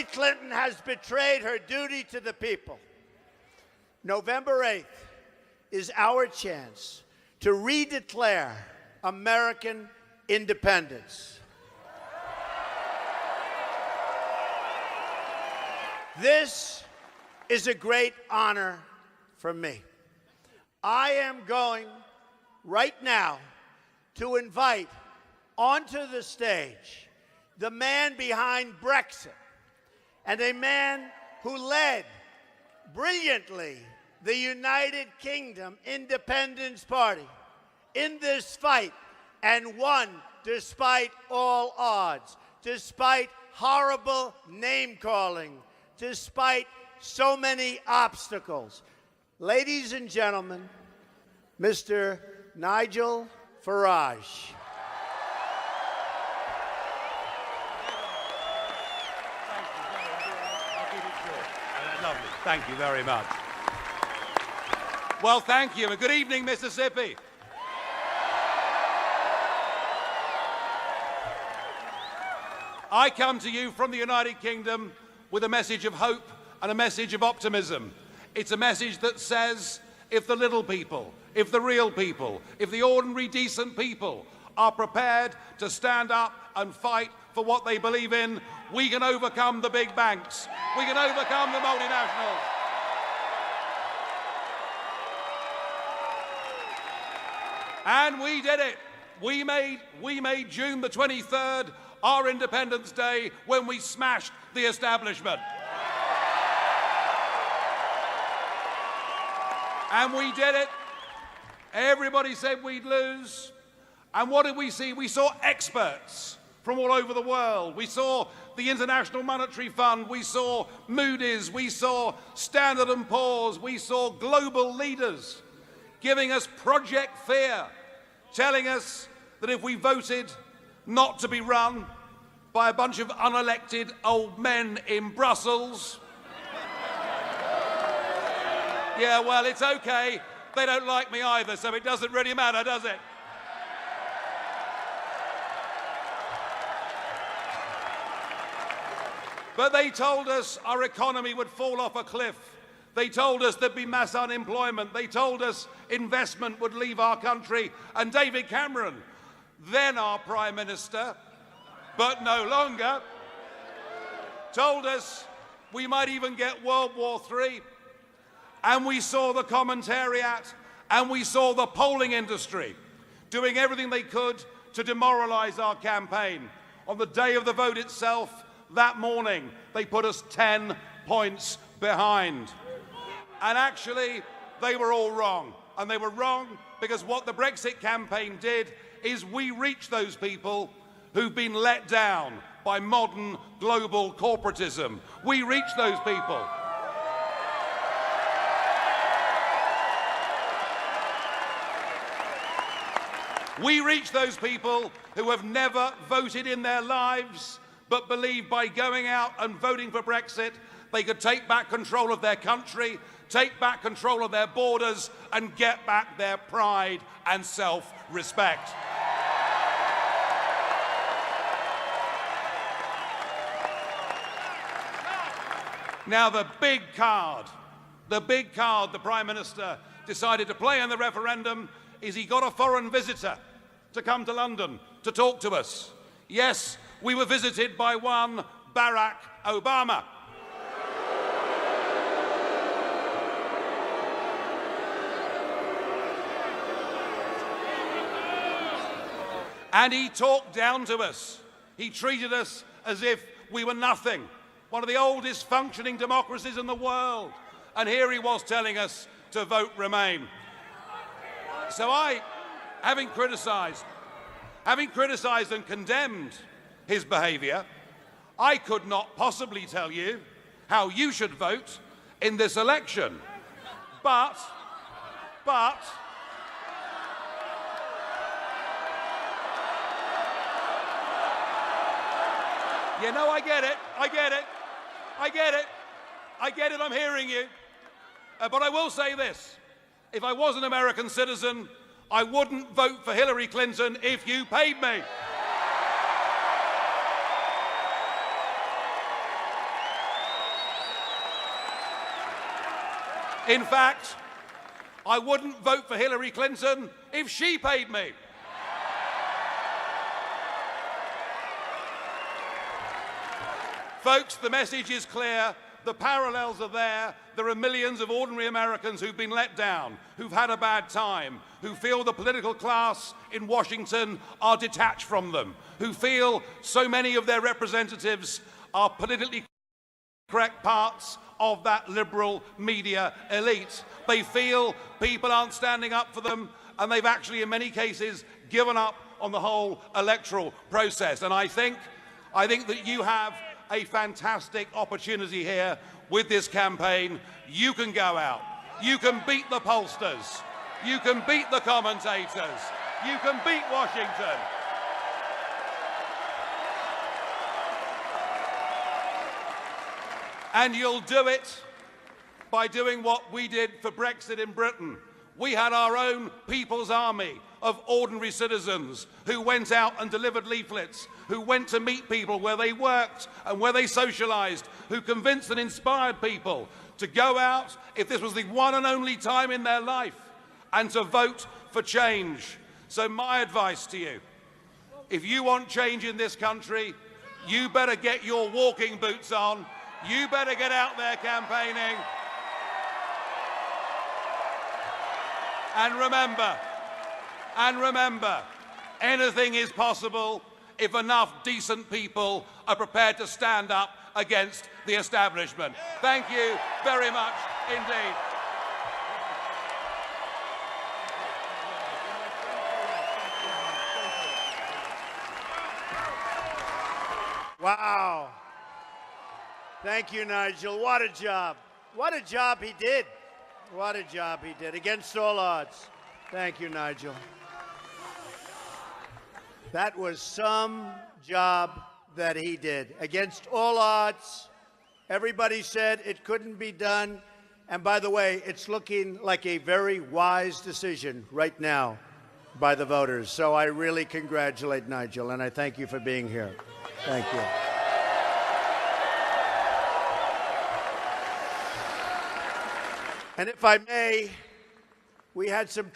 Hillary Clinton has betrayed her duty to the people. November 8th is our chance to redeclare American independence. This is a great honor for me. I am going right now to invite onto the stage the man behind Brexit and a man who led brilliantly the United Kingdom Independence Party in this fight and won despite all odds, despite horrible name-calling, despite so many obstacles. Ladies and gentlemen, Mr. Nigel Farage. Lovely. Thank you very much. Well, thank you, and good evening, Mississippi. I come to you from the United Kingdom with a message of hope and a message of optimism. It's a message that says, if the little people, if the real people, if the ordinary decent people are prepared to stand up and fight for what they believe in, we can overcome the big banks. We can overcome the multinationals. And we did it. We made June the 23rd our Independence Day when we smashed the establishment. And we did it. Everybody said we'd lose. And what did we see? We saw experts from all over the world. We saw the International Monetary Fund. We saw Moody's. We saw Standard & Poor's. We saw global leaders giving us Project Fear, telling us that if we voted not to be run by a bunch of unelected old men in Brussels, yeah, well, it's okay. They don't like me either, so it doesn't really matter, does it? But they told us our economy would fall off a cliff. They told us there'd be mass unemployment. They told us investment would leave our country. And David Cameron, then our Prime Minister, but no longer, told us we might even get World War III. And we saw the commentariat and we saw the polling industry doing everything they could to demoralize our campaign. On the day of the vote itself, that morning, they put us 10 points behind. And actually, they were all wrong. And they were wrong because what the Brexit campaign did is we reached those people who've been let down by modern global corporatism. We reached those people. We reached those people who have never voted in their lives, but believe by going out and voting for Brexit, they could take back control of their country, take back control of their borders, and get back their pride and self-respect. Now, the big card the Prime Minister decided to play in the referendum is he got a foreign visitor to come to London to talk to us. Yes, we were visited by one Barack Obama. And he talked down to us. He treated us as if we were nothing. One of the oldest functioning democracies in the world. And here he was telling us to vote Remain. So I, having criticised and condemned his behaviour, I could not possibly tell you how you should vote in this election. But, you know, I get it, I'm hearing you. But I will say this, if I was an American citizen, I wouldn't vote for Hilarry Clinton if you paid me. In fact, I wouldn't vote for Hilarry Clinton if she paid me. Folks, the message is clear. The parallels are there. There are millions of ordinary Americans who've been let down, who've had a bad time, who feel the political class in Washington are detached from them, who feel so many of their representatives are politically correct parts of that liberal media elite. They feel people aren't standing up for them, and they've actually, in many cases, given up on the whole electoral process. And I think that you have a fantastic opportunity here with this campaign. You can go out. You can beat the pollsters. You can beat the commentators. You can beat Washington. And you'll do it by doing what we did for Brexit in Britain. We had our own People's Army of ordinary citizens who went out and delivered leaflets, who went to meet people where they worked and where they socialised, who convinced and inspired people to go out, if this was the one and only time in their life, and to vote for change. So my advice to you, if you want change in this country, you better get your walking boots on, you better get out there campaigning. And remember, anything is possible if enough decent people are prepared to stand up against the establishment. Thank you very much indeed. Wow. Thank you, Nigel. What a job. What a job he did. What a job he did, against all odds. Thank you, Nigel. That was some job that he did. Against all odds, everybody said it couldn't be done. And by the way, it's looking like a very wise decision right now by the voters. So I really congratulate Nigel, and I thank you for being here. Thank you. And if I may, we had some